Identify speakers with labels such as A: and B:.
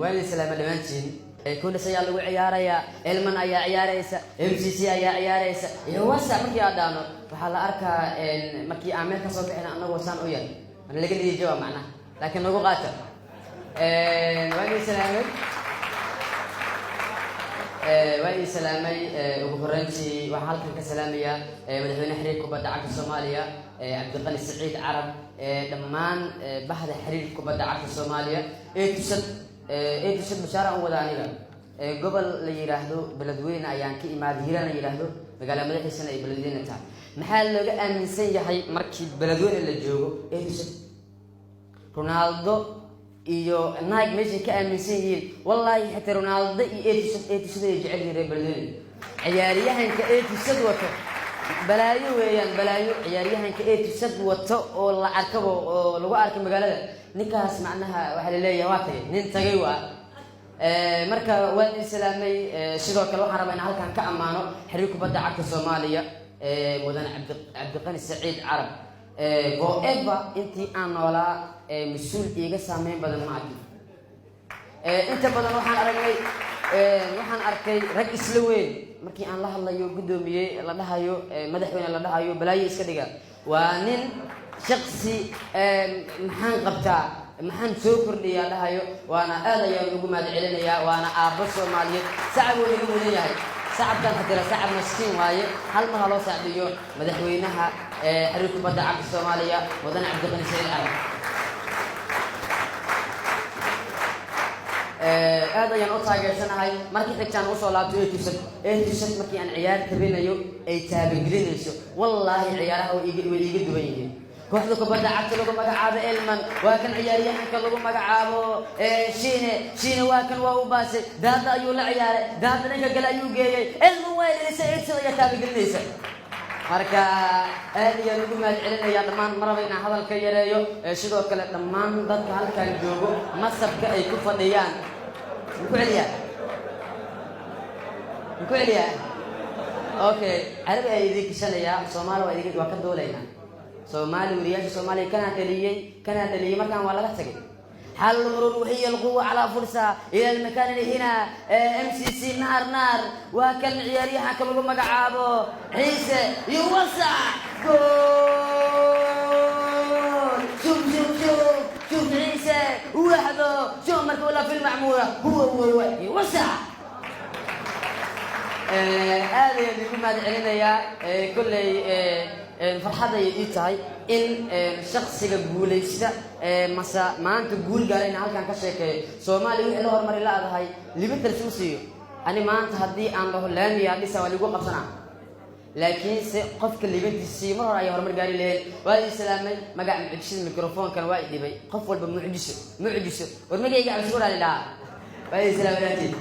A: وين سلام دمانتين كل سيال لو عياريا علما ayaa ciyaaraysa MCC ayaa ciyaaraysa iyo wasa markii aad daano waxa la arkaa markii aan meel ka soo bixin anagu san u yar ana laga dhigay jawaab macna laakiin nagu qaata وأي سلامي وكفرنتي وحالك كسلامية مدحونا حريق كبدا عبد الصومالية عبد الغني السعيد عرب دمان بحد حريق كبدا عبد الصومالية تشد مشارع ودانيلا قبل اللي يراهدو بلدوين أيان كي إماد هيران يراهدو بقال مدح السنة بلدوين تاع محل لقى أمن سيحي مركي بلدوين اللي جوجو تشد رونالدو iyo naag meesha ka aaminsan yihiin wallahi xataa Ronaldo iyo Eto'o jecel yahay Berlin ciyaariyahanka Eto'o wato balaayo weeyaan balaayo ciyaariyahanka Eto'o wato oo la arkabo oo lagu arkay magaalada ninkaas macnaha waxa la leeyahay waa tagay nin tagay waa marka waan islaamay sidoo kale waxaan rabaa in halkan ka amaano xiriirka kubadda cagta Soomaaliya mudan Cabdiqani Saciid Carab goo'eba intii aan noolaa مسؤول إيجا سامين بدل ما أكيد أنت بدل waxaan arkay rag isla markii aan la hadlayo gudoomiye la dhahayo madaxweyne la dhahayo balaayo iska dhiga waa nin shakhsi maxaan qabtaa maxaan soo kordhiyaa dhahayo waana aad ayaan ugu mahad celinayaa waana aabbo Soomaaliyeed sacab uu igu leeyahay sacabkan hadira sacab maskiin waaye hal mar loo sacdiyo madaxweynaha xiriirka kubadda cagta Soomaaliya wadan Cabdiqani Saciid Carab هذا ينقطع جالسنا هاي مركي حكتان وصل لابد تشد مركي أن عيار تبينيو أي تابعين يسوع والله عياره ويجي دوينه كوحدك بدأ عكلك بدأ عاب علما وكان عياري حكلك بدأ عابو شينه وكان واباس ده يولع عياره ده نجا قال يوجي علم وين لسه يتابعين يسوع marka aad iyo ugu mahad celinaya dhamaan marayna hadalka yareeyo sidoo kale dhamaan dadka halkan joogo masabka ay ku fadhiyaan ku celiya okay arabi ay idin kishanaya Soomaali waa idin waa ka doolayna Soomaali wariyaasha Soomaali kana dhaliyay markaan waa laga tagay حل المرور وهي القوة على فرصة إلى المكان اللي هنا MCC نار وكان عياري حكم لهم مقعابه عيسى يوسع جول شوف عيسى وحده شوف مركولا في المعمورة هو يوسع هذا اللي كنا علينا يا كل فرحة يديتاي إن شخص يقول إيش مسا ما أنت تقول قال إن هالكان كشيء سومالي وإلا هو مري لا هاي اللي بترسمسيه أنا ما أنت هدي عن له لان يادي سوالي جو قبصنا لكن قف كل بنت السيمر رأي هو مري قال لي وادي سلامي ما قاعد معجش الميكروفون كان وايد يبي قف ولا معجش ورمي يجي على سورة لا وادي سلامي